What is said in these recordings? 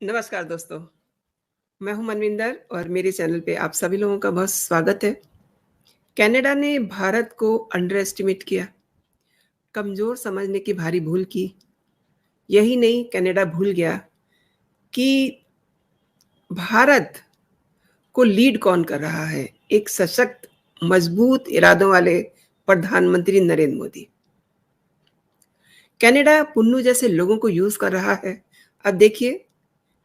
नमस्कार दोस्तों, मैं हूं मनविंदर और मेरे चैनल पे आप सभी लोगों का बहुत स्वागत है। कनाडा ने भारत को अंडर एस्टिमेट किया, कमज़ोर समझने की भारी भूल की। यही नहीं, कनाडा भूल गया कि भारत को लीड कौन कर रहा है, एक सशक्त, मजबूत इरादों वाले प्रधानमंत्री नरेंद्र मोदी। कनाडा पुन्नू जैसे लोगों को यूज़ कर रहा है। अब देखिए,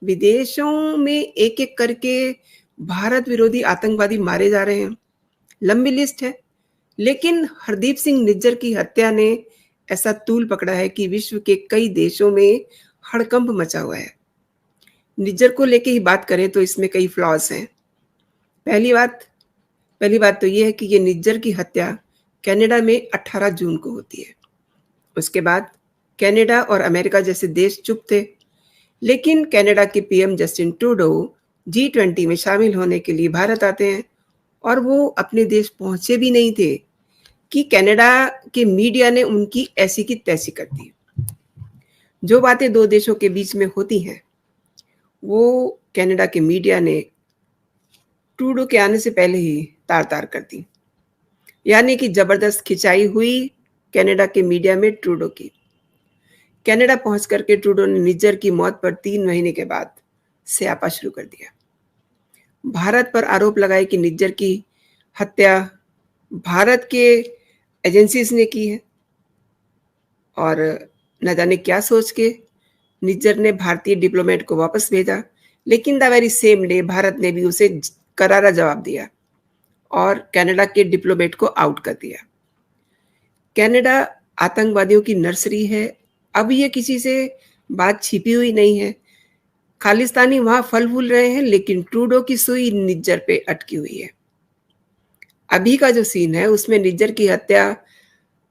विदेशों में एक-एक करके भारत विरोधी आतंकवादी मारे जा रहे हैं। लंबी लिस्ट है, लेकिन हरदीप सिंह निज्जर की हत्या ने ऐसा तूल पकड़ा है कि विश्व के कई देशों में हड़कंप मचा हुआ है। निज्जर को लेके ही बात करें तो इसमें कई फ्लॉज हैं। पहली बात तो ये है कि ये निज्जर की हत्या कनाडा में 18 जून को होती है। उसके बाद कनाडा और अमेरिका जैसे देश चुप थे, लेकिन कनाडा के पीएम जस्टिन ट्रूडो G20 में शामिल होने के लिए भारत आते हैं और वो अपने देश पहुंचे भी नहीं थे कि कनाडा के मीडिया ने उनकी ऐसी की तैसी कर दी। जो बातें दो देशों के बीच में होती हैं, वो कनाडा के मीडिया ने ट्रूडो के आने से पहले ही तार-तार कर दी। यानी कि जबरदस्त खिंचाई हुई कनाडा के मीडिया में ट्रूडो की। कनाडा पहुंच करके ट्रूडो ने निज्जर की मौत पर 3 महीने के बाद स्यापा शुरू कर दिया। भारत पर आरोप लगाए कि निज्जर की हत्या भारत के एजेंसीज ने की है और न जाने क्या सोच के निज्जर ने भारतीय डिप्लोमेट को वापस भेजा, लेकिन the very same day Bharat ने भी उसे करारा जवाब दिया और कनाडा के डिप्लोमेट को आउट कर दिया। कनाडा आतंकवादियों की नर्सरी है। अब ये किसी से बात छिपी हुई नहीं है। खालिस्तानी वहां फल फूल रहे हैं, लेकिन ट्रूडो की सुई निज्जर पे अटकी हुई है। अभी का जो सीन है उसमें निज्जर की हत्या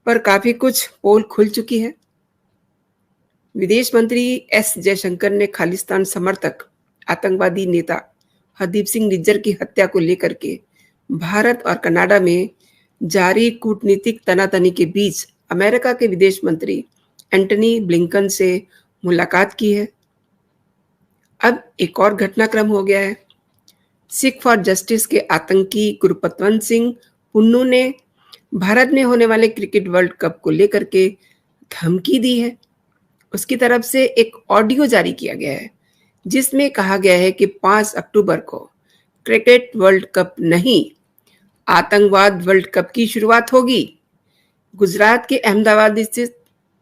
पर काफी कुछ पोल खुल चुकी है। विदेश मंत्री एस जयशंकर ने खालिस्तान समर्थक आतंकवादी नेता हरदीप सिंह निज्जर की हत्या को लेकर के भारत और कनाडा में जारी कूटनीतिक तनातनी के बीच अमेरिका के विदेश मंत्री एंटनी ब्लिंकन से मुलाकात की है। अब एक और घटनाक्रम हो गया है। सिख फॉर जस्टिस के आतंकी गुरपतवंत सिंह पुन्नू ने भारत में होने वाले क्रिकेट वर्ल्ड कप को लेकर के धमकी दी है। उसकी तरफ से एक ऑडियो जारी किया गया है जिसमें कहा गया है कि 5 अक्टूबर को क्रिकेट वर्ल्ड कप नहीं, आतंकवाद वर्ल्ड कप की शुरुआत होगी। गुजरात के अहमदाबाद स्थित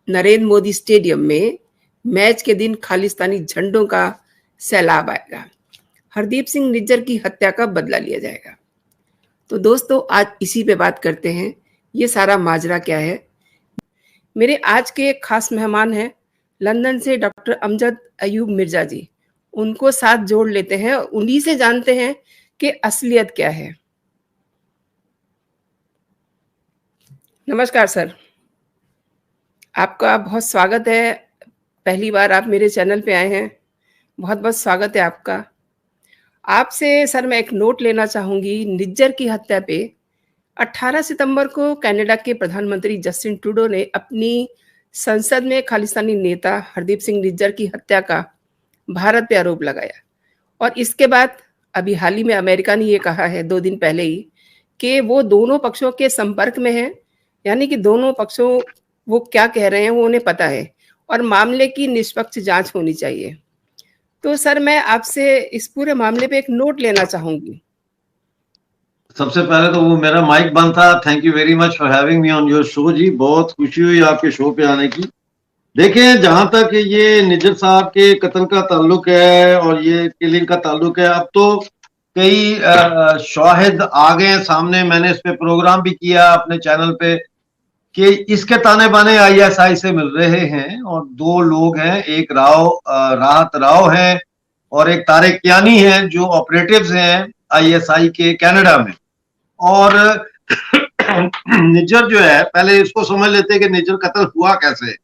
नरेंद्र मोदी स्टेडियम में मैच के दिन खालिस्तानी झंडों का सैलाब आएगा। हरदीप सिंह निज्जर की हत्या का बदला लिया जाएगा। तो दोस्तों, आज इसी पे बात करते हैं, ये सारा माजरा क्या है। मेरे आज के खास मेहमान हैं लंदन से डॉक्टर अमजद अयूब मिर्जा जी। उनको साथ जोड़ लेते हैं, उन्हीं से जानते हैं कि असलियत क्या है। नमस्कार सर, आपका बहुत स्वागत है। पहली बार आप मेरे चैनल पे आए हैं, बहुत बहुत स्वागत है आपका। आपसे सर मैं एक नोट लेना चाहूँगी। निज्जर की हत्या पे 18 सितंबर को कनाडा के प्रधानमंत्री जस्टिन ट्रूडो ने अपनी संसद में खालिस्तानी नेता हरदीप सिंह निज्जर की हत्या का भारत पे आरोप लगाया और इसके बाद अभी हाल ही में अमेरिका ने ये कहा है 2 दिन पहले ही कि वो दोनों पक्षों के संपर्क में है। यानी कि दोनों पक्षों वो क्या कह रहे हैं वो उन्हें पता है और मामले की निष्पक्ष जांच होनी चाहिए। तो सर मैं आपसे इस पूरे मामले पे एक नोट लेना चाहूंगी। सबसे पहले तो वो मेरा माइक बंद था। Thank you very much for having me on your show जी। बहुत खुशी हुई आपके शो पे आने की। देखिए, जहां तक ये निज्जर साहब के कत्ल का ताल्लुक है और ये किलिंग का ताल्लुक है, अब तो कई शाहिद आ गए सामने। मैंने इस पे प्रोग्राम भी किया अपने चैनल पे कि इसके ताने बाने ISI से मिल रहे हैं और 2 लोग हैं, एक राहत राव हैं और एक तारिक यानी हैं जो ऑपरेटिव्स हैं ISI के कनाडा में। और निज्जर जो है, पहले इसको समझ लेते हैं कि निज्जर कत्ल हुआ कैसे।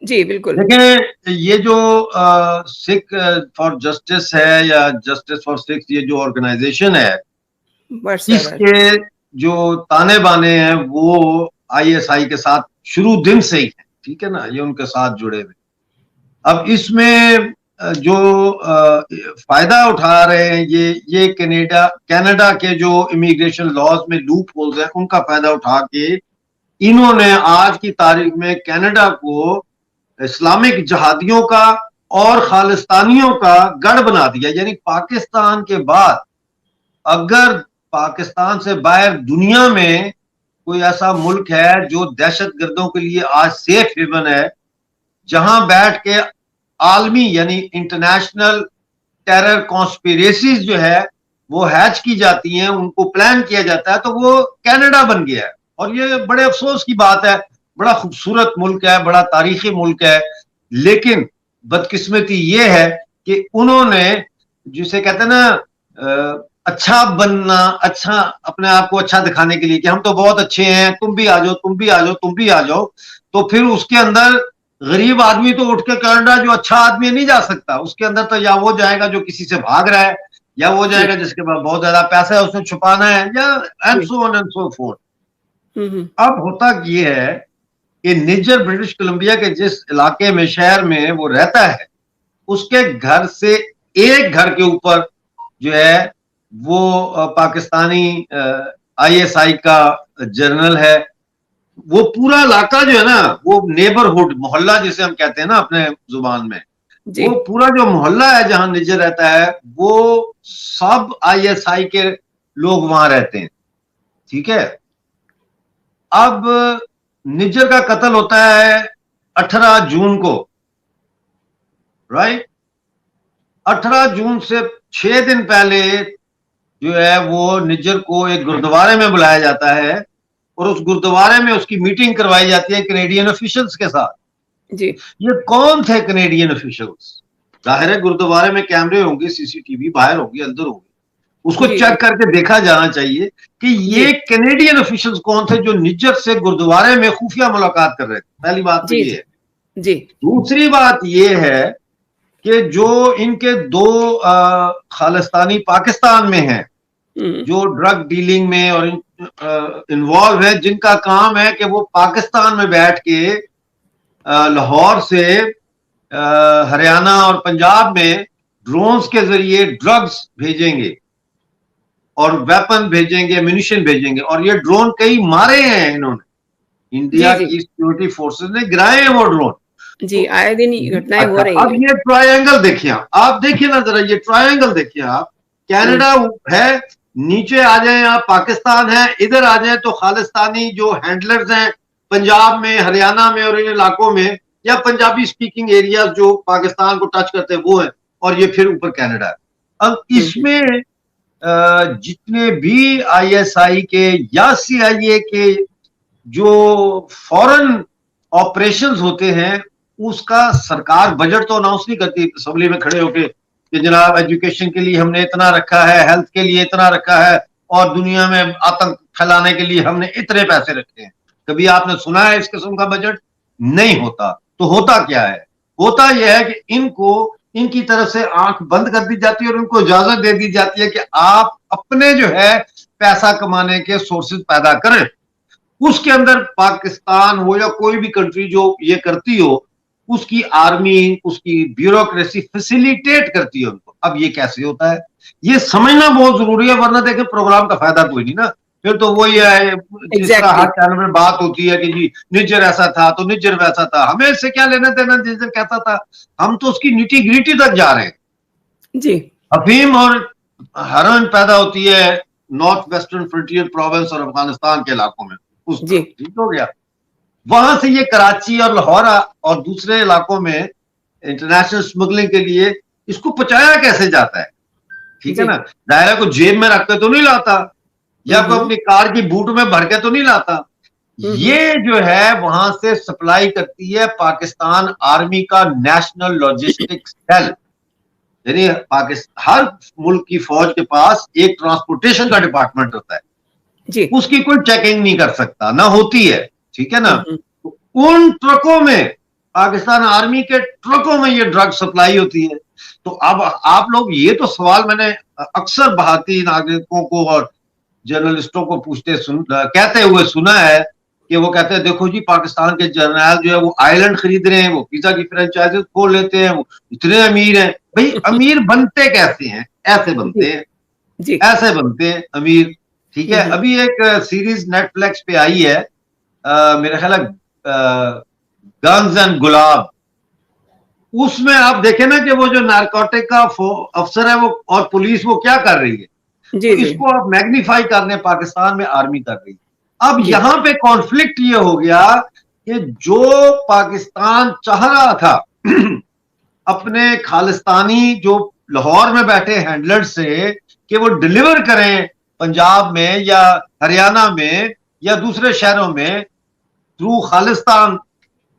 जी बिल्कुल। लेकिन ये जो सिख फॉर जस्टिस है या जस्टिस फॉर सिक्स, ये जो ऑर्गेनाइजेशन है, इसके जो ताने बाने हैं वो ISI के साथ शुरू दिन से ही है, ठीक है ना, ये उनके साथ जुड़े हुए। अब इसमें जो फायदा उठा रहे हैं ये कनाडा के जो इमिग्रेशन लॉज में लूप होल्स हैं उनका फायदा उठा के इन्होंने आज की तारीख में कनाडा को इस्लामिक जहादियों का और खालिस्तानियों का गढ़ बना दिया। यानी पाकिस्तान के बाद अगर पाकिस्तान से बाहर दुनिया में कोई ऐसा मुल्क है जो दहशतगर्दों के लिए आज सेफ हेवन है, जहां बैठ के आलमी यानी इंटरनेशनल टेरर कॉन्स्पिरेसीज जो है वो हैच की जाती हैं, उनको प्लान किया जाता है, तो वो कनाडा बन गया है। और ये बड़े अफसोस की बात है, बड़ा खूबसूरत मुल्क है, बड़ा तारीखी मुल्क है, लेकिन बदकिस्मती ये है कि उन्होंने जिसे कहते हैं ना अच्छा बनना, अच्छा अपने आप को अच्छा दिखाने के लिए कि हम तो बहुत अच्छे हैं, तुम भी आ जाओ, तुम भी आ जाओ, तुम भी आ जाओ, तो फिर उसके अंदर गरीब आदमी तो उठ के कनाडा जो अच्छा आदमी नहीं जा सकता, उसके अंदर तो या वो जाएगा जो किसी से भाग रहा है, या वो जाएगा जिसके पास बहुत ज्यादा पैसा है उसे छुपाना है, या and so on and so fourth. अब होता ये है कि निजर ब्रिटिश कोलंबिया के जिस इलाके में शहर में वो रहता है, उसके घर से एक घर के ऊपर जो है वो पाकिस्तानी आईएसआई का जर्नल है। वो पूरा इलाका जो है ना, वो नेबरहुड मोहल्ला जिसे हम कहते हैं ना अपने जुबान में, वो पूरा जो मोहल्ला है जहां निजर रहता है, वो सब आईएसआई के लोग वहां रहते हैं। ठीक है, अब निजर का कत्ल होता है 18 जून को, राइट। 18 जून से 6 दिन पहले जो है वो निजर को एक गुरुद्वारे में बुलाया जाता है और उस गुरुद्वारे में उसकी मीटिंग करवाई जाती है कनेडियन ऑफिशियल्स के साथ। जी। ये कौन थे कनेडियन ऑफिशियल्स? जाहिर है गुरुद्वारे में कैमरे होंगे, सीसीटीवी बाहर होगी, अंदर होगी, उसको चेक करके देखा जाना चाहिए कि ये कनेडियन ऑफिशियल्स कौन थे जो निजर से गुरुद्वारे में खुफिया मुलाकात कर रहे थे। पहली बात तो ये है। जी। दूसरी बात ये है कि जो इनके दो खालिस्तानी पाकिस्तान में हैं, जो ड्रग डीलिंग में और इन्वॉल्व है, जिनका काम है कि वो पाकिस्तान में बैठ के लाहौर से हरियाणा और पंजाब में ड्रोन्स के जरिए ड्रग्स भेजेंगे और वेपन भेजेंगे, म्यूनिशन भेजेंगे, और ये ड्रोन कई मारे हैं इन्होंने, इंडिया की सिक्योरिटी फोर्सेस ने गिराए हैं वो ड्रोन। जी, आए दिन घटनाएं हो रही हैं। अब ये ट्रायंगल देखिए, आप देखिए ना जरा, ये ट्रायंगल देखिए आप, कनाडा है, नीचे आ जाए आप पाकिस्तान है, इधर आ जाए तो खालिस्तानी जो हैंडलर्स हैं पंजाब में, हरियाणा में और इन इलाकों में, या पंजाबी स्पीकिंग एरियाज जो पाकिस्तान को टच करते हैं वो है, और ये फिर ऊपर कनाडा है। अब इसमें जितने भी आईएसआई के या सीआईए के जो फॉरेन ऑपरेशंस होते हैं, उसका सरकार बजट तो अनाउंस नहीं करती असेंबली में खड़े होके कि जनाब एजुकेशन के लिए हमने इतना रखा है, हेल्थ के लिए इतना रखा है, और दुनिया में आतंक फैलाने के लिए हमने इतने पैसे रखे हैं। कभी आपने सुना है इस किस्म का बजट? नहीं होता। तो होता क्या है? होता यह है कि इनको इनकी तरफ से आंख बंद कर दी जाती है और उनको इजाजत दे दी जाती है कि आप अपने जो है पैसा कमाने के सोर्सेज पैदा करें। उसके अंदर पाकिस्तान हो या कोई भी कंट्री जो ये करती हो, उसकी आर्मी, उसकी ब्यूरोक्रेसी फैसिलिटेट करती है उनको। अब ये कैसे होता है ये समझना बहुत जरूरी है, वरना देखें प्रोग्राम का फायदा कोई नहीं ना। फिर तो वही है जिस तरह हर चैनल में बात होती है कि जी निजर ऐसा था तो निजर वैसा था, हमें इससे क्या लेना देना निजर कैसा था, हम तो उसकी निटी ग्रिटी तक जा रहे हैं। जी, अफीम और हेरोइन पैदा होती है नॉर्थ वेस्टर्न फ्रंटियर प्रोविंस और अफगानिस्तान के इलाकों में, उस ठीक हो गया। वहां से ये कराची और लाहौर और दूसरे इलाकों में इंटरनेशनल स्मगलिंग के लिए इसको पहुंचाया कैसे जाता है? ठीक है ना, दायरा को जेब में रखते तो नहीं लाता, या कोई अपनी कार की बूट में भर के तो नहीं लाता। ये जो है वहां से सप्लाई करती है पाकिस्तान आर्मी का नेशनल लॉजिस्टिक सेल। यानी पाकिस्तान हर मुल्क की फौज के पास एक ट्रांसपोर्टेशन का डिपार्टमेंट होता है जी। उसकी कोई चेकिंग नहीं कर सकता, ना होती है, ठीक है ना। तो उन ट्रकों में, पाकिस्तान आर्मी के ट्रकों में ये ड्रग सप्लाई होती है। तो अब आप लोग, ये तो सवाल मैंने अक्सर भारतीय नागरिकों को और जर्नलिस्टों को कहते हुए सुना है कि वो कहते हैं देखो जी पाकिस्तान के जर्नैल जो है वो आइलैंड खरीद रहे हैं, वो पिज्जा की फ्रेंचाइजेस खोल लेते हैं, वो इतने अमीर हैं। भाई अमीर बनते कैसे हैं? ऐसे बनते जी, हैं, जी। ऐसे बनते हैं अमीर। ठीक हुँ, है, हुँ। अभी एक सीरीज नेटफ्लिक्स पे आई है, मेरा ख्याल है गन्स एंड गुलाब। उसमें आप देखें ना कि वो जो नारकोटिक का अफसर है वो और पुलिस वो क्या कर रही है, तो जी, जी, इसको आप मैग्नीफाई करने पाकिस्तान में आर्मी कर रही है। अब जी। यहां पे कॉन्फ्लिक्ट ये हो गया कि जो पाकिस्तान चाह रहा था अपने खालिस्तानी जो लाहौर में बैठे हैंडलर से कि वो डिलीवर करें पंजाब में या हरियाणा में या दूसरे शहरों में थ्रू खालिस्तान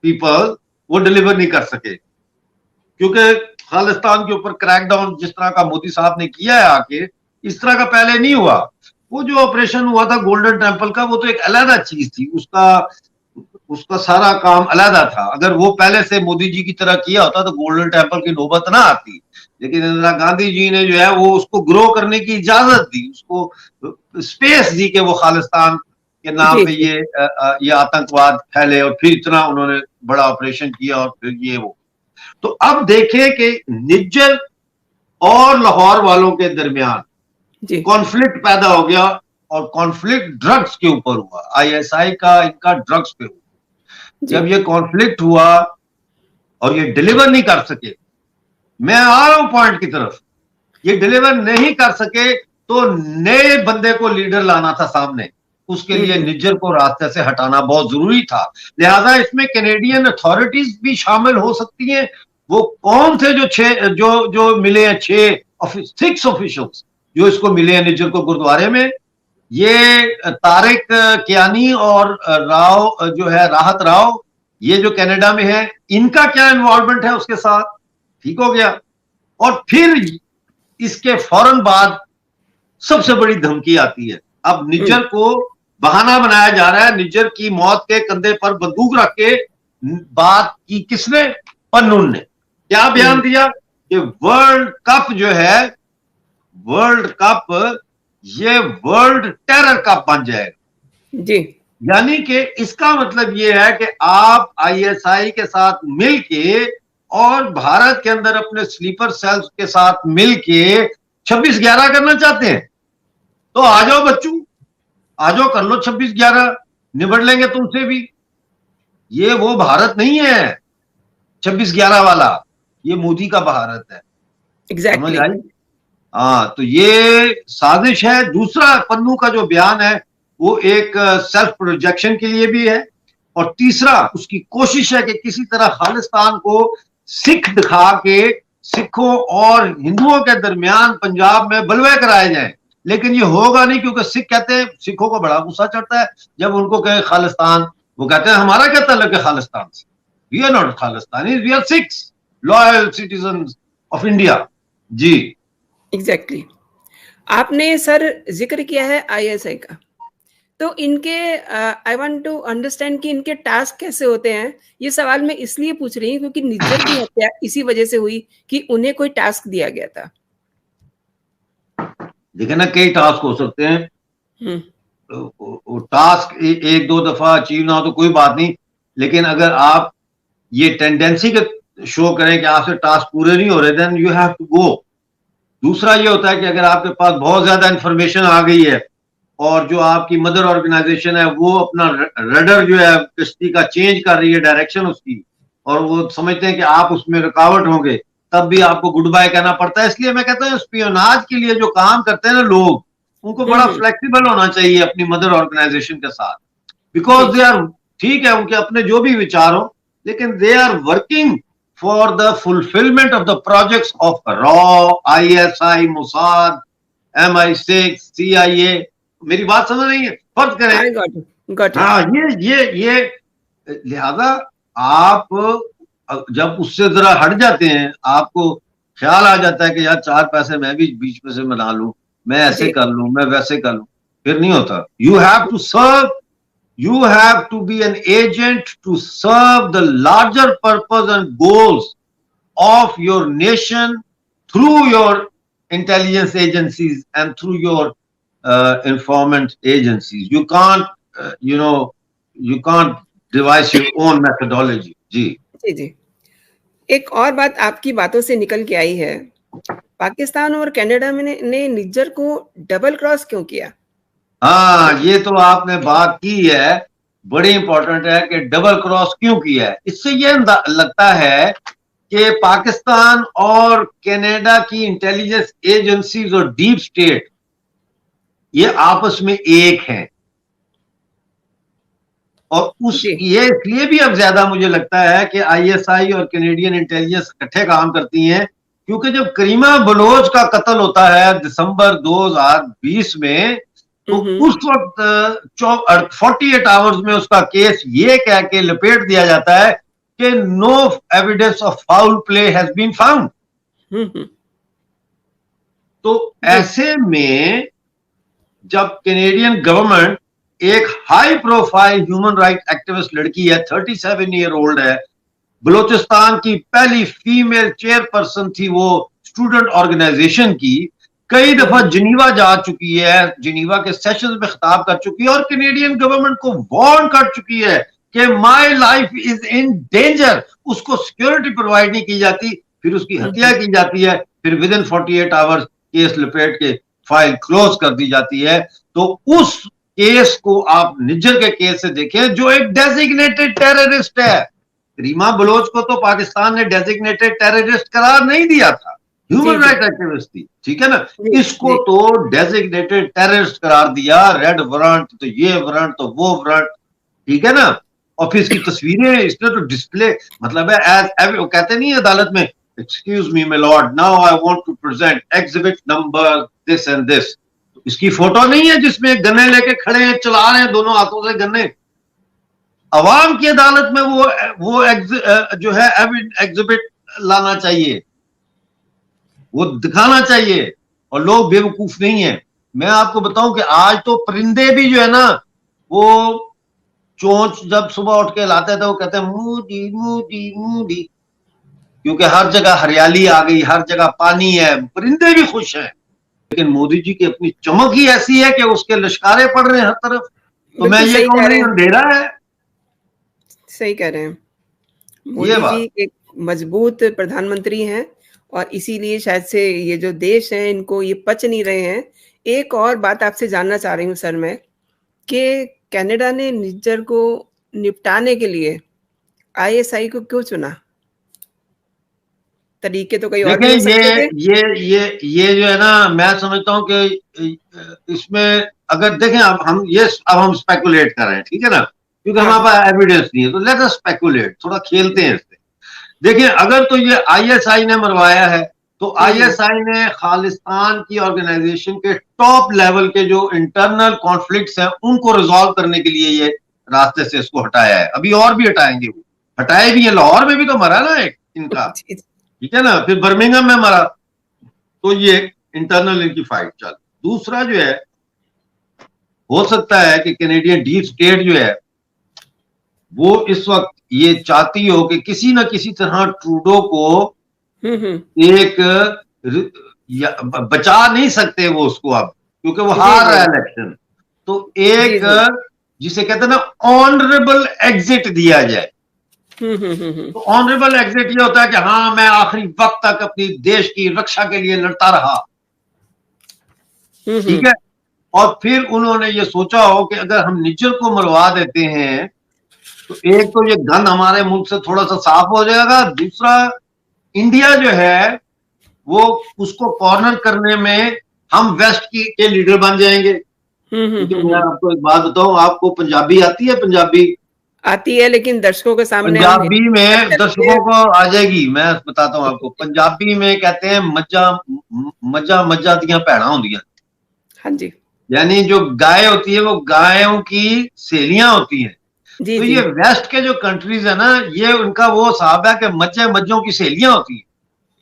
पीपल, वो डिलीवर नहीं कर सके, क्योंकि खालिस्तान के ऊपर क्रैकडाउन जिस तरह का मोदी साहब ने किया है आके, इस तरह का पहले नहीं हुआ। वो जो ऑपरेशन हुआ था गोल्डन टेम्पल का, वो तो एक अलग चीज थी, उसका उसका सारा काम अलहदा था। अगर वो पहले से मोदी जी की तरह किया होता तो गोल्डन टेम्पल की नौबत ना आती। लेकिन इंदिरा गांधी जी ने जो है वो उसको ग्रो करने की इजाजत दी, उसको स्पेस दी कि वो खालिस्तान के नाम जी, पे जी। ये आतंकवाद फैले, और फिर इतना उन्होंने बड़ा ऑपरेशन किया, और फिर ये वो। तो अब देखें कि निज्जर और लाहौर वालों के दरमियान जी, कॉन्फ्लिक्ट पैदा हो गया, और कॉन्फ्लिक्ट ड्रग्स के ऊपर हुआ, आईएसआई का इनका ड्रग्स पे हुआ। जी। जब ये कॉन्फ्लिक्ट हुआ और ये डिलीवर नहीं कर सके, मैं आ रहा हूं पॉइंट की तरफ, ये डिलीवर नहीं कर सके तो नए बंदे को लीडर लाना था सामने। उसके हुँ, लिए हुँ। निज्जर को रास्ते से हटाना बहुत जरूरी था। लिहाजा इसमें कैनेडियन अथॉरिटीज भी शामिल हो सकती हैं। वो कौन थे जो छह जो जो मिले हैं, 6 ऑफिशियल्स जो इसको मिले हैं निज्जर को गुरुद्वारे में, ये तारिक कियानी और राव जो है राहत राव, ये जो कनाडा में है, इनका क्या इन्वॉल्वमेंट है उसके साथ? ठीक हो गया। और फिर इसके फौरन बाद सबसे बड़ी धमकी आती है। अब हुँ। निज्जर को बहाना बनाया जा रहा है, निज्जर की मौत के कंधे पर बंदूक रख के बात की किसने? पन्नून ने। क्या बयान हुँ। दिया कि वर्ल्ड कप जो है, वर्ल्ड कप ये वर्ल्ड टेरर कप बन जाएगा। जी। यानी कि इसका मतलब ये है कि आप आईएसआई के साथ मिलके और भारत के अंदर अपने स्लीपर सेल्स के साथ मिलके 26-11 करना चाहते हैं। तो आ जाओ बच्चों, आ जाओ, कर लो 26-11, निबड़ लेंगे तुमसे भी। ये वो भारत नहीं है 26-11 वाला, ये मोदी का भारत है। समझ एग्ज़ैक्टली। आई? हाँ, तो ये साजिश है। दूसरा पन्नू का जो बयान है वो एक सेल्फ प्रोजेक्शन के लिए भी है, और तीसरा उसकी कोशिश है कि किसी तरह खालिस्तान को सिख दिखा के सिखों और हिंदुओं के दरमियान पंजाब में बलवे कराए जाए। लेकिन ये होगा नहीं, क्योंकि सिख कहते हैं, सिखों को बड़ा गुस्सा चढ़ता है जब उनको कहे खालिस्तान। वो कहते हैं हमारा क्या ताल्लुक है खालिस्तान से, we are not Khalistani, we are Sikhs, loyal citizen of India. जी। एग्ज़ैक्टली। आपने सर ज़िक्र किया है आईएसआई का। तो इनके आई वांट टू अंडरस्टैंड कि इनके टास्क कैसे होते हैं? ये सवाल मैं इसलिए पूछ रही हूँ क्योंकि निज्जर की हत्या इसी वजह से हुई कि उन्हें कोई टास्क दिया गया था। देखिए ना, कई टास्क हो सकते हैं। हुँ। टास्क एक दो दफा अचीव ना हो तो कोई बात नहीं, लेकिन अगर आप ये टेंडेंसी के शो करें कि आपसे टास्क पूरे नहीं हो रहे, then you have to go. दूसरा ये होता है कि अगर आपके पास बहुत ज्यादा इंफॉर्मेशन आ गई है और जो आपकी मदर ऑर्गेनाइजेशन है वो अपना रडर जो है कश्ती का चेंज कर रही है डायरेक्शन उसकी, और वो समझते हैं कि आप उसमें रुकावट होंगे, तब भी आपको गुड बाय कहना पड़ता है। इसलिए मैं कहता हूँ स्पियोनाज के लिए जो काम करते हैं ना लोग, उनको हुँ, बड़ा हुँ। फ्लेक्सिबल होना चाहिए अपनी मदर ऑर्गेनाइजेशन के साथ। जी। बिकॉज दे आर, ठीक है उनके अपने जो भी विचार हो, लेकिन they are working for the fulfilment of the projects of रॉ, आईएसआई, मोसाद, MI6, CIA। मेरी बात समझ रही है? फर्ज करें, आई गॉट इट। हाँ, ये लिहाजा आप जब उससे जरा हट जाते हैं, आपको ख्याल आ जाता है कि यार 4 पैसे मैं भी बीच में से बना लूं, मैं ऐसे जी। कर लूं, मैं वैसे कर लूं, फिर नहीं होता। You have to serve, you have to be an agent to serve the larger purpose and goals of your nation through your intelligence agencies and through your informant agencies. You can't, you can't devise your own methodology. जी जी जी। एक और बात आपकी बातों से निकल के आई है, पाकिस्तान और कनाडा में ने निज्जर को डबल क्रॉस क्यों किया? हाँ, ये तो आपने बात की है, बड़ी इंपॉर्टेंट है कि डबल क्रॉस क्यों किया है। इससे ये लगता है कि पाकिस्तान और कनाडा की इंटेलिजेंस एजेंसीज और डीप स्टेट ये आपस में एक हैं, और ये इसलिए भी अब ज्यादा मुझे लगता है कि आईएसआई और कैनेडियन इंटेलिजेंस इकट्ठे काम करती हैं, क्योंकि जब करीमा बलोच का कत्ल होता है दिसंबर 2020 में, तो उस वक्त 48 आवर्स में उसका केस ये कह के लपेट दिया जाता है कि no evidence of foul play has been found. तो ऐसे में जब कैनेडियन गवर्नमेंट एक high profile human right activist लड़की है, 37 ईयर ओल्ड है, बलूचिस्तान की पहली फीमेल चेयरपर्सन थी वो स्टूडेंट ऑर्गेनाइजेशन की, कई दफा जिनीवा जा चुकी है, जिनीवा के सेशंस में खिताब कर चुकी है और कैनेडियन गवर्नमेंट को वार्न कर चुकी है कि my life is in danger. उसको सिक्योरिटी प्रोवाइड नहीं की जाती, फिर उसकी हत्या की जाती है, फिर विद इन 48 आवर्स केस लपेट के फाइल क्लोज कर दी जाती है। तो उस केस को आप निज्जर के केस से देखें, जो एक डेजिग्नेटेड टेररिस्ट है। रीमा बलोच को तो पाकिस्तान ने डेजिग्नेटेड टेररिस्ट करार नहीं दिया था, ह्यूमन राइट एक्टिविस्ट थी, ठीक है ना। इसको तो डेजिग्नेटेड टेररिस्ट करार दिया, रेड वारंट तो ये वारंट तो वो वारंट, ठीक है ना। और फिर इसकी तस्वीरें इसने तो डिस्प्ले, मतलब है वो कहते नहीं है अदालत में, excuse me my lord, now I want to present exhibit number this and this. इसकी फोटो नहीं है जिसमें गन्ने लेके खड़े हैं, चला रहे हैं दोनों हाथों से गन्ने। अवाम की अदालत में वो जो है एग्जिबिट लाना चाहिए, वो दिखाना चाहिए, और लोग बेवकूफ नहीं है। मैं आपको बताऊं कि आज तो परिंदे भी जो है ना, वो चोंच जब सुबह उठ के लाते थे वो कहते हैं मूडी मूडी मूडी, क्योंकि हर जगह हरियाली आ गई, हर जगह पानी है, परिंदे भी खुश हैं। लेकिन मोदी जी की अपनी चमक ही ऐसी है कि उसके लश्कारे पड़ रहे हैं हर तरफ। तो मैं ये कहूँ नहीं, अंधेरा है। सही कह रहे हैं, मोदी जी एक मजबूत प्रधानमंत्री हैं और इसीलिए शायद से ये जो देश है इनको ये पच नहीं रहे हैं। एक और बात आपसे जानना चाह रही हूँ सर मैं, कि कनाडा ने निज्जर को निपटाने के लिए आईएसआई को क्यों चुना? तरीके तो कई और भी हो सकते थे। ये जो है ना, मैं समझता हूँ कि इसमें अगर देखें, अब हम स्पेकुलेट कर रहे हैं, ठीक है ना, क्योंकि हमारे पास एविडेंस नहीं है, तो लेट अस स्पेकुलेट, थोड़ा खेलते हैं इससे। देखिए, अगर तो ये आईएसआई ने मरवाया है, तो आईएसआई ने खालिस्तान की ऑर्गेनाइजेशन के टॉप लेवल के जो इंटरनल कॉन्फ्लिक्ट्स हैं उनको रिजॉल्व करने के लिए ये रास्ते से इसको हटाया है। अभी और भी हटाएंगे, वो हटाए भी है। लाहौर में भी तो मरा ना एक इनका, ठीक है ना, फिर बर्मिंघम में मरा। तो ये इंटरनल इनकी फाइट चल। दूसरा जो है, हो सकता है कि कैनेडियन डीप स्टेट जो है वो इस वक्त ये चाहती हो कि किसी ना किसी तरह ट्रूडो को एक बचा नहीं सकते वो उसको अब, क्योंकि वो हार रहा है इलेक्शन। तो एक जिसे कहते हैं ना ऑनरेबल एग्जिट दिया जाए। तो ऑनरेबल एग्जिट ये होता है कि हाँ, मैं आखिरी वक्त तक अपनी देश की रक्षा के लिए लड़ता रहा, ठीक है। और फिर उन्होंने ये सोचा हो कि अगर हम निज्जर को मरवा देते हैं तो एक तो ये गन हमारे मुल्क से थोड़ा सा साफ हो जाएगा, दूसरा इंडिया जो है वो उसको कॉर्नर करने में हम वेस्ट के लीडर बन जाएंगे। मैं आपको एक बात बताऊं, आपको पंजाबी आती है? पंजाबी आती है, लेकिन दर्शकों के सामने पंजाबी में दर्शकों को आ जाएगी। मैं बताता हूँ आपको, पंजाबी में कहते हैं मज्जा मज्जा दियां भैणा होंदियां। हाँ जी, यानी जो गाय होती है वो गायों की सहेलियां होती हैं। तो ये वेस्ट के जो कंट्रीज है ना, ये उनका वो हिसाब है कि मज्जों की सहेलियां होती हैं।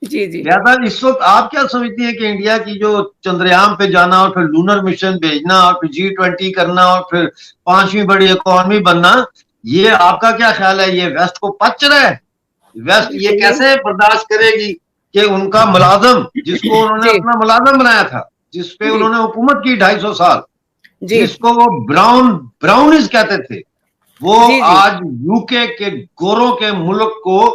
जी जी। लिहाजा इस वक्त आप क्या समझती हैं कि इंडिया की जो चंद्रयान पे जाना और फिर लूनर मिशन भेजना और फिर G20 करना और फिर 5वीं बड़ी इकोनॉमी बनना, ये आपका क्या ख्याल है, ये वेस्ट को पच रहा है? वेस्ट ये कैसे बर्दाश्त करेगी कि उनका मुलाजम, जिसको उन्होंने अपना मुलाजम बनाया था, जिसपे उन्होंने हुकूमत की 250 साल, जिसको वो ब्राउनिज कहते थे, वो जी, जी। आज यूके के गोरों के मुल्क को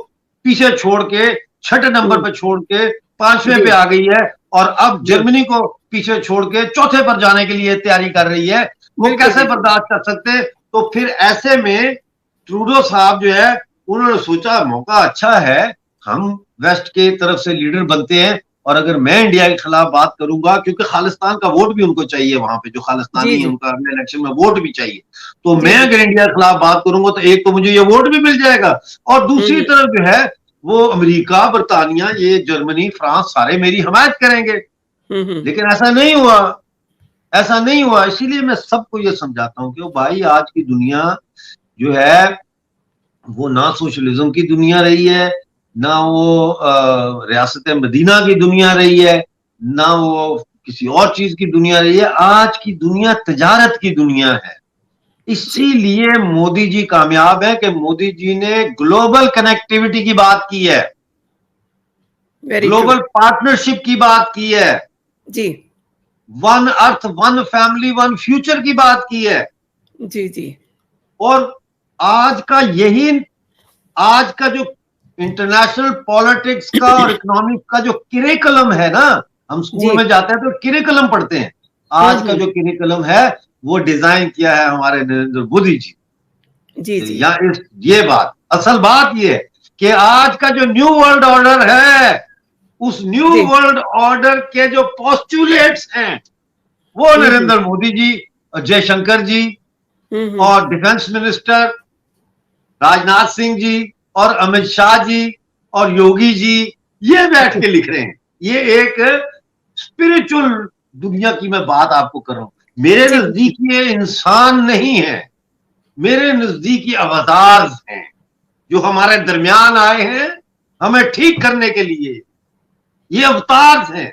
पीछे छोड़ के, छठे नंबर पे छोड़ के 5वें पे जी, आ गई है, और अब जी। जर्मनी को पीछे छोड़ के चौथे पर जाने के लिए तैयारी कर रही है। वो बिल्कुल, कैसे बिल्कुल। बर्दाश्त कर सकते हैं? तो फिर ऐसे में ट्रूडो साहब जो है, उन्होंने सोचा मौका अच्छा है, हम वेस्ट के तरफ से लीडर बनते हैं, और अगर मैं इंडिया के खिलाफ बात करूंगा, क्योंकि खालिस्तान का वोट भी उनको चाहिए, वहां पे जो जी, खालिस्तानी है जी। उनका अगले इलेक्शन में वोट भी चाहिए, तो जी, मैं जी। अगर इंडिया के खिलाफ बात करूंगा तो एक तो मुझे ये वोट भी मिल जाएगा, और हुँ, दूसरी हुँ। तरफ जो है वो अमेरिका, बरतानिया, ये जर्मनी, फ्रांस सारे मेरी हिमायत करेंगे। हुँ, हुँ। लेकिन ऐसा नहीं हुआ, ऐसा नहीं हुआ। इसीलिए मैं सबको ये समझाता हूं कि भाई आज की दुनिया जो है वो ना सोशलिज्म की दुनिया रही है, ना वो रियासत मदीना की दुनिया रही है, ना वो किसी और चीज की दुनिया रही है। आज की दुनिया तजारत की दुनिया है। जी, इसीलिए मोदी जी कामयाब है कि मोदी जी ने ग्लोबल कनेक्टिविटी की बात की है, वेरी ट्रू। ग्लोबल पार्टनरशिप की बात की है, जी, one earth one family one future की बात की है। जी, जी। और आज का यही, आज का जो इंटरनेशनल पॉलिटिक्स का और इकोनॉमिक्स का जो करिकुलम है ना, हम जी। स्कूल में जाते हैं तो करिकुलम पढ़ते हैं, हुँ, आज का हुँ। जो करिकुलम है वो डिजाइन किया है हमारे नरेंद्र मोदी जी। जी, जी। या इस ये बात, असल बात ये है कि आज का जो न्यू वर्ल्ड ऑर्डर है, उस न्यू जी। वर्ल्ड ऑर्डर के जो पोस्टुलेट्स हैं वो हुँ, हुँ। नरेंद्र मोदी जी, जयशंकर जी, हुँ, हुँ। और डिफेंस मिनिस्टर राजनाथ सिंह जी, और अमित शाह जी, और योगी जी, ये बैठ के लिख रहे हैं। ये एक स्पिरिचुअल दुनिया की मैं बात आपको कर रहा हूं। मेरे जी, नजदीक बिल्कुल। ये इंसान नहीं है, मेरे नजदीक ये अवतार हैं जो हमारे दरमियान आए हैं हमें ठीक करने के लिए। ये अवतार हैं।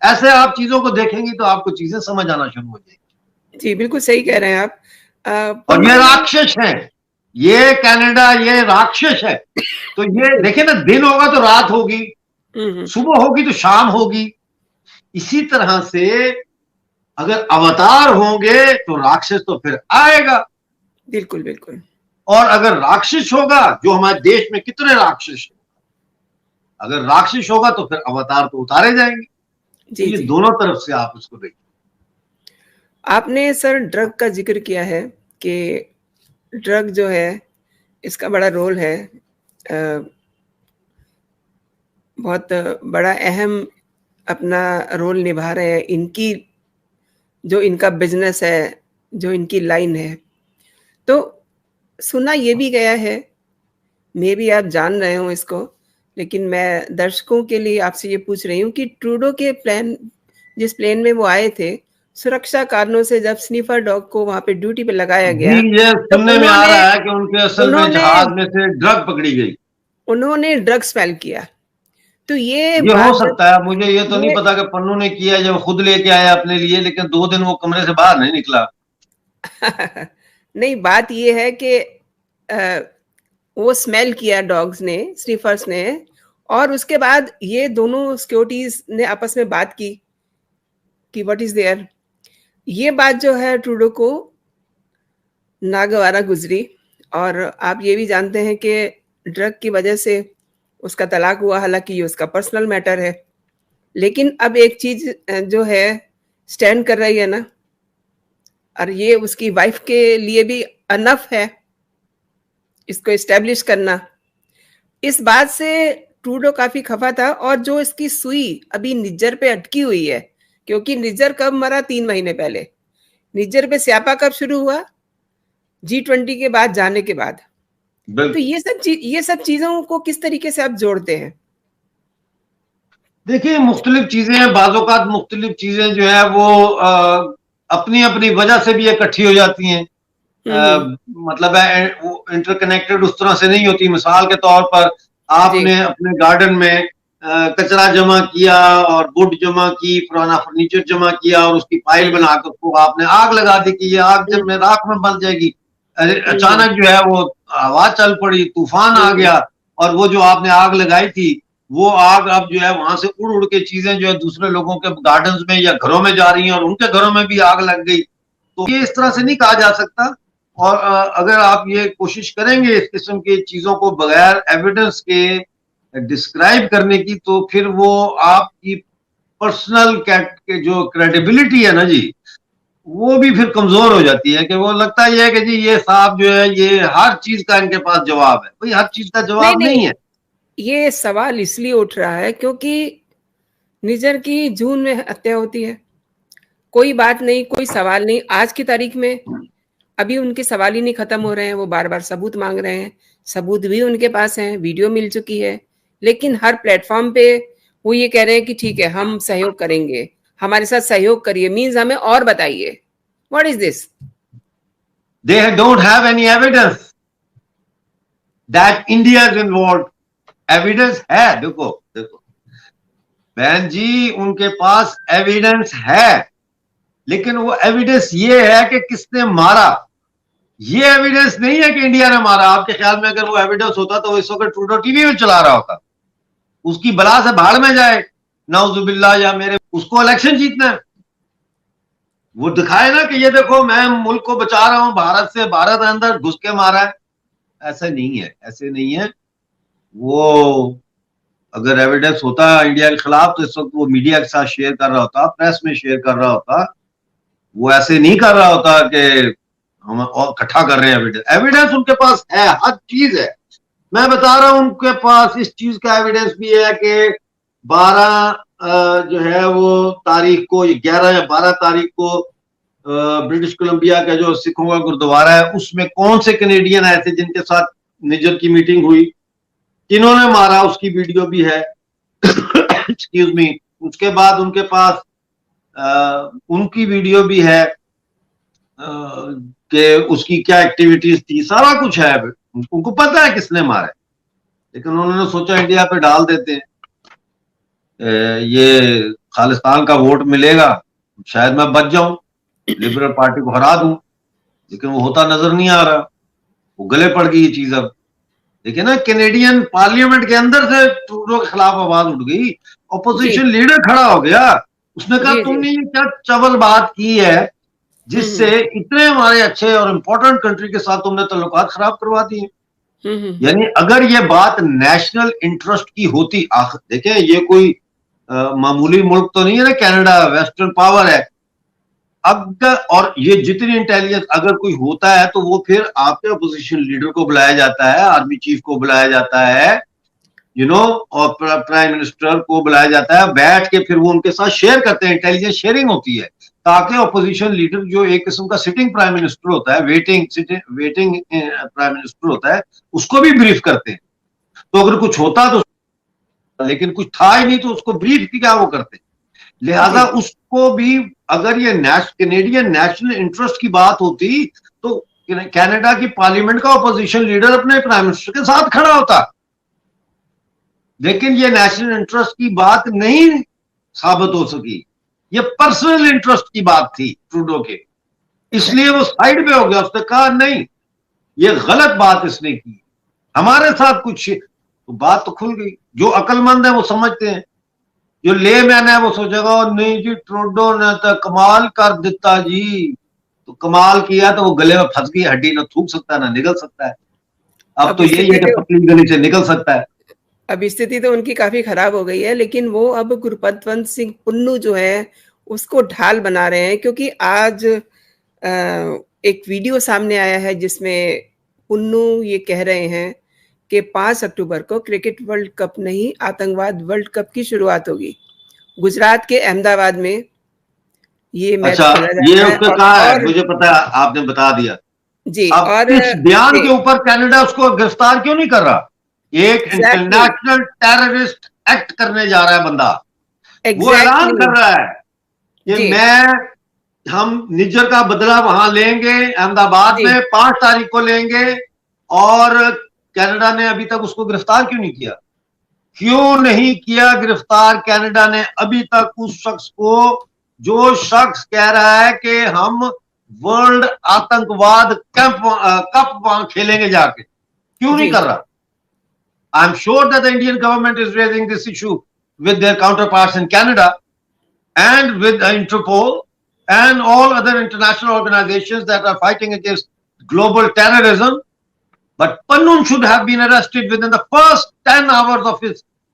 ऐसे आप चीजों को देखेंगी तो आपको चीजें समझ आना शुरू हो जाएगी। जी, बिल्कुल सही कह रहे हैं आप। और ये पन्नों ने राक्षस है, ये कनाडा, ये राक्षस है। तो ये बिल्कुल। देखिए ना, दिन होगा तो रात होगी, हुँ, हुँ। सुबह होगी तो शाम होगी। इसी तरह से अगर अवतार होंगे तो राक्षस तो फिर आएगा, बिल्कुल, बिल्कुल। और अगर राक्षस होगा, जो हमारे देश में कितने राक्षस हैं, अगर राक्षस होगा तो फिर अवतार तो उतारे जाएंगे। तो जी, ये जी। दोनों तरफ से आप उसको देखिए। आपने सर ड्रग का ज़िक्र किया है कि ड्रग जो है, इसका बड़ा रोल है। अ, बहुत बड़ा अहम अपना रोल निभा रहे हैं। इनकी जो इनका बिज़नेस है, जो इनकी लाइन है। तो सुना ये भी गया है, मेबी आप जान रहे हो इसको, लेकिन मैं दर्शकों के लिए आपसे ये पूछ रही हूँ कि ट्रूडो के प्लेन जिस प्लेन में वो आए थे, सुरक्षा कारणों से जब स्निफर डॉग को वहाँ पे ड्यूटी पे लगाया जी, गया, ये तो सुनने में आ उन्होंने रहा है कि उनके असल में उन्होंने जहाज में से ड्रग पकड़ी गई। उन्होंने ड्रग स्मेल किया। तो ये ये हो बात जब सकता है, मुझे ये तो नहीं ये पता कि पन्नू ने किया है, जब खुद लेके आया अपने लिए, लेकिन 2 दिन वो कमरे से बाहर नहीं निकला। नहीं, बात ये है कि अ, वो स्मेल किया डॉग्स ने, स्निफर्स ने, और उसके बाद ये दोनों सिक्योरिटीज़ ने आपस में बात की कि व्हाट इज़ देयर। ये बात जो है ट्रूडो को नागवारा गुज़री, और आप ये भी जानते हैं कि ड्रग की वजह से उसका तलाक हुआ, हालाँकि ये उसका पर्सनल मैटर है। लेकिन अब एक चीज़ जो है स्टैंड कर रही है ना, और ये उसकी वाइफ़ के लिए भी इनफ है, इसको एस्टेब्लिश करना। इस बात से ट्रूडो काफ़ी खफ़ा था, और जो इसकी सुई अभी निज्जर पे अटकी हुई है, क्योंकि निज्जर कब मरा? 3 महीने पहले। निज्जर पे स्यापा कब शुरू हुआ? G20 के बाद जाने के बाद। तो बिल्कुल। ये सब चीज़ों को किस तरीके से आप जोड़ते हैं? देखिए, मुख्तलिफ चीजें हैं, बाज़-औक़ात मुख्तलिफ चीजें जो है वो अपनी अपनी वजह से भी इकट्ठी हो जाती हैं। हुँ, हुँ। मतलब है वो इंटरकनेक्टेड उस तरह से नहीं होती। मिसाल के तौर पर जी। आपने अपने गार्डन में कचरा जमा किया और वुड जमा की, पुराना फर्नीचर जमा किया, और उसकी हुँ, फाइल हुँ। बनाकर उसको आपने आग लगा दी कि ये आग हुँ, जब में राख में बन जाएगी। अरे हुँ, हुँ। अचानक जो है वो हवा चल पड़ी, तूफान हुँ, आ हुँ। गया, और वो जो आपने आग लगाई थी, वो आग अब जो है वहां से उड़ उड़ के चीजें जो है दूसरे लोगों के गार्डन में या घरों में जा रही हैं, और उनके घरों में भी आग लग गई। तो ये इस तरह से नहीं कहा जा सकता और अगर आप ये कोशिश करेंगे इस किस्म की चीजों को बगैर एविडेंस के डिस्क्राइब करने की, तो फिर वो आपकी पर्सनल जो क्रेडिबिलिटी है ना जी, वो भी फिर कमजोर हो जाती है, कि वो लगता ही है कि जी ये साहब जो है ये हर चीज का इनके पास जवाब है। भाई हर चीज का नहीं जवाब नहीं नहीं, है। ये सवाल इसलिए उठ रहा है क्योंकि निजर की जून में हत्या होती है, कोई बात नहीं, कोई सवाल नहीं। आज की तारीख में अभी उनके सवाल ही नहीं खत्म हो रहे हैं, वो बार बार सबूत मांग रहे हैं, सबूत भी उनके पास हैं, वीडियो मिल चुकी है, लेकिन हर प्लेटफॉर्म पे वो ये कह रहे हैं कि ठीक है हम सहयोग करेंगे, हमारे साथ सहयोग करिए, मीन्स हमें और बताइए। What is this? They don't have any evidence that India is involved. Evidence है, देखो देखो बहन जी, उनके पास एविडेंस है, लेकिन वो एविडेंस ये है कि किसने मारा। ये एविडेंस नहीं है कि इंडिया ने मारा। आपके ख्याल में अगर वो एविडेंस होता तो इस वक्त ट्रूडो टीवी में चला रहा होता? उसकी बला से भाड़ में जाए नाउजुबिल्लाह, या मेरे उसको इलेक्शन जीतना है, वो दिखाए ना कि ये देखो मैं मुल्क को बचा रहा हूं भारत से, भारत अंदर घुस के मारा है। ऐसा नहीं है, ऐसे नहीं है। वो अगर एविडेंस होता इंडिया के खिलाफ तो इस वक्त वो मीडिया के साथ शेयर कर रहा होता, प्रेस में शेयर कर रहा होता। वो ऐसे नहीं कर रहा होता कि हम और इकट्ठा कर रहे हैं एविडेंस। एविडेंस उनके पास है, हर चीज है। मैं बता रहा हूं उनके पास इस चीज का एविडेंस भी है कि 12 जो है वो तारीख को, 11 या 12 तारीख को ब्रिटिश कोलंबिया का जो सिखों का गुरुद्वारा है, उसमें कौन से कनेडियन आए थे जिनके साथ निजर की मीटिंग हुई, किन्होंने मारा, उसकी वीडियो भी है। Excuse me. उसके बाद उनके पास उनकी वीडियो भी है कि उसकी क्या एक्टिविटीज थी, सारा कुछ है। उनको पता है किसने मारा है, लेकिन उन्होंने सोचा इंडिया पे डाल देते हैं, ये खालिस्तान का वोट मिलेगा, शायद मैं बच जाऊं, लिबरल पार्टी को हरा दूं। लेकिन वो होता नजर नहीं आ रहा, वो गले पड़ गई ये चीज। अब देखिए ना, कैनेडियन पार्लियामेंट के अंदर से ट्रूडो के खिलाफ आवाज उठ गई, ऑपोजिशन लीडर खड़ा हो गया, उसने कहा तुमने ये क्या चवल बात की है जिससे इतने हमारे अच्छे और इंपॉर्टेंट कंट्री के साथ तुमने ताल्लुकात खराब करवा दिए। यानी अगर ये बात नेशनल इंटरेस्ट की होती, देखें ये कोई मामूली मुल्क तो नहीं है ना, कनाडा वेस्टर्न पावर है। अगर और ये जितनी इंटेलिजेंस अगर कोई होता है तो वो फिर आपके अपोजिशन लीडर को बुलाया जाता है, आर्मी चीफ को बुलाया जाता है, और प्राइम मिनिस्टर को बुलाया जाता है, बैठ के फिर वो उनके साथ शेयर करते हैं, इंटेलिजेंस शेयरिंग होती है, ताकि अपोजिशन लीडर जो एक किस्म का सिटिंग प्राइम मिनिस्टर होता है, वेटिंग प्राइम मिनिस्टर होता है, उसको भी ब्रीफ करते हैं। तो अगर कुछ होता तो, लेकिन कुछ था ही नहीं तो उसको ब्रीफ क्या वो करते, लिहाजा उसको भी, अगर ये कैनेडियन नेशनल इंटरेस्ट की बात होती तो कनाडा की पार्लियामेंट का अपोजिशन लीडर अपने प्राइम मिनिस्टर के साथ खड़ा होता। लेकिन ये नेशनल इंटरेस्ट की बात नहीं साबित हो सकी, ये पर्सनल इंटरेस्ट की बात थी ट्रूडो के, इसलिए वो साइड पे हो गया। उसने कहा नहीं, ये गलत बात इसने की, हमारे साथ कुछ, तो बात तो खुल गई। जो अक्लमंद है वो समझते हैं, जो ले मैन है वो सोचेगा नहीं जी ट्रूडो ने तो कमाल कर दिता जी, तो कमाल किया तो वो गले में फंस गई हड्डी, ना थूक सकता है ना निकल सकता है। अब तो यही है कि पतली गली से निकल सकता है। अब स्थिति तो उनकी काफी खराब हो गई है, लेकिन वो अब गुरपतवंत सिंह पुन्नू जो है उसको ढाल बना रहे हैं, क्योंकि आज एक वीडियो सामने आया है जिसमें पुन्नू ये कह रहे हैं कि 5 अक्टूबर को क्रिकेट वर्ल्ड कप नहीं, आतंकवाद वर्ल्ड कप की शुरुआत होगी। गुजरात के अहमदाबाद में ये मैच खेला जाएगा। ये उसने कहा है, मुझे पता है, आपने बता दिया जी। अब और इस बयान के ऊपर कनाडा उसको गिरफ्तार क्यों नहीं कर रहा? एक इंटरनेशनल टेररिस्ट एक्ट करने जा रहा है बंदा, वो ऐलान कर रहा है कि हम निज्जर का बदला वहां लेंगे, अहमदाबाद में 5 तारीख को लेंगे। और कनाडा ने अभी तक उसको गिरफ्तार क्यों नहीं किया? क्यों नहीं किया गिरफ्तार कनाडा ने अभी तक उस शख्स को, जो शख्स कह रहा है कि हम वर्ल्ड आतंकवाद कप वहां खेलेंगे जाके? क्यों नहीं कर रहा? I am sure that the Indian government is raising this issue with their counterparts in Canada and with Interpol and all other international organizations that are fighting against global terrorism, but Pannun should have been arrested within the first 10 hours of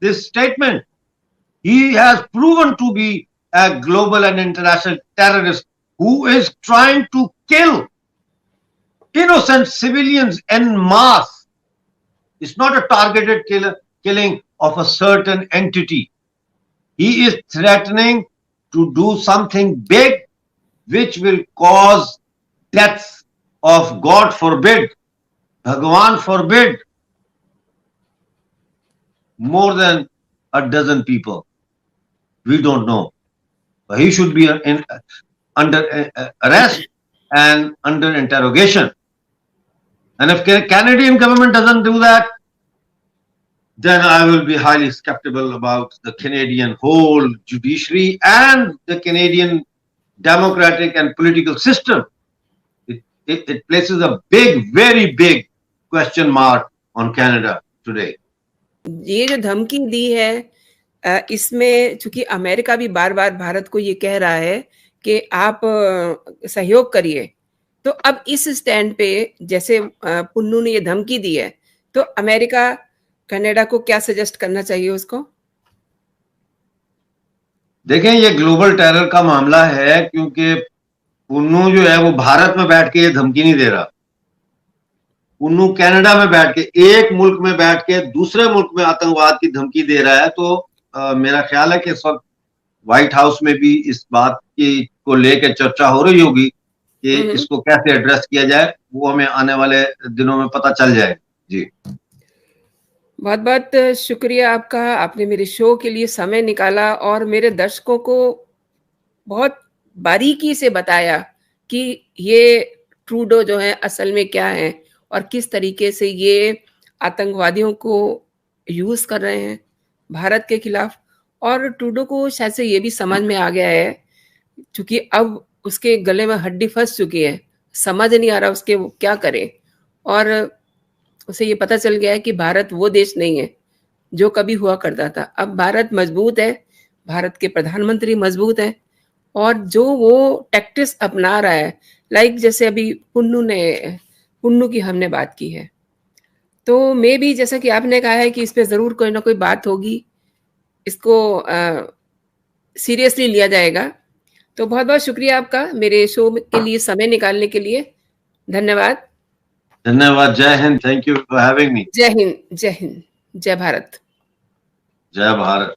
this statement. He has proven to be a global and international terrorist who is trying to kill innocent civilians en masse. It's not a targeted killing of a certain entity. He is threatening to do something big which will cause deaths of, God forbid, Bhagwan forbid, more than a dozen people. We don't know. But he should be under arrest and under interrogation. And if Canadian government doesn't do that, then I will be highly skeptical about the Canadian whole judiciary and the Canadian democratic and political system. It places a big, very big question mark on Canada today. ये जो धमकी दी है इसमें चूंकि America भी बार बार भारत को ये कह रहा है कि आप सहयोग करिए, तो अब इस स्टैंड पे जैसे पुन्नू ने ये धमकी दी है, तो अमेरिका कनाडा को क्या सजेस्ट करना चाहिए उसको? देखें, ये ग्लोबल टेरर का मामला है, क्योंकि पुन्नू जो है वो भारत में बैठ के ये धमकी नहीं दे रहा। पुन्नू कनाडा में बैठ के, एक मुल्क में बैठ के दूसरे मुल्क में आतंकवाद की धमकी दे रहा है। तो मेरा ख्याल है कि इस वक्त व्हाइट हाउस में भी इस बात की को लेकर चर्चा हो रही होगी कि इसको कैसे एड्रेस किया जाए। वो हमें आने वाले दिनों में पता चल जाए। जी, बहुत बहुत शुक्रिया आपका, आपने मेरे शो के लिए समय निकाला और मेरे दर्शकों को बहुत बारीकी से बताया कि ये ट्रूडो जो है असल में क्या है और किस तरीके से ये आतंकवादियों को यूज कर रहे हैं भारत के खिलाफ। और ट्रूडो को शायद से ये भी समझ में आ गया है, क्योंकि अब उसके गले में हड्डी फंस चुकी है, समझ नहीं आ रहा उसके वो क्या करे। और उसे ये पता चल गया है कि भारत वो देश नहीं है जो कभी हुआ करता था। अब भारत मजबूत है, भारत के प्रधानमंत्री मजबूत हैं, और जो वो टैक्टिक्स अपना रहा है, लाइक जैसे अभी पुन्नू की हमने बात की है, तो मे भी जैसा कि आपने कहा है कि इस पे जरूर कोई ना कोई बात होगी, इसको सीरियसली लिया जाएगा। तो बहुत बहुत शुक्रिया आपका मेरे शो के लिए समय निकालने के लिए। धन्यवाद। धन्यवाद। जय Hind. Thank you for having मी। जय हिंद, जय हिंद, जय भारत। जय भारत।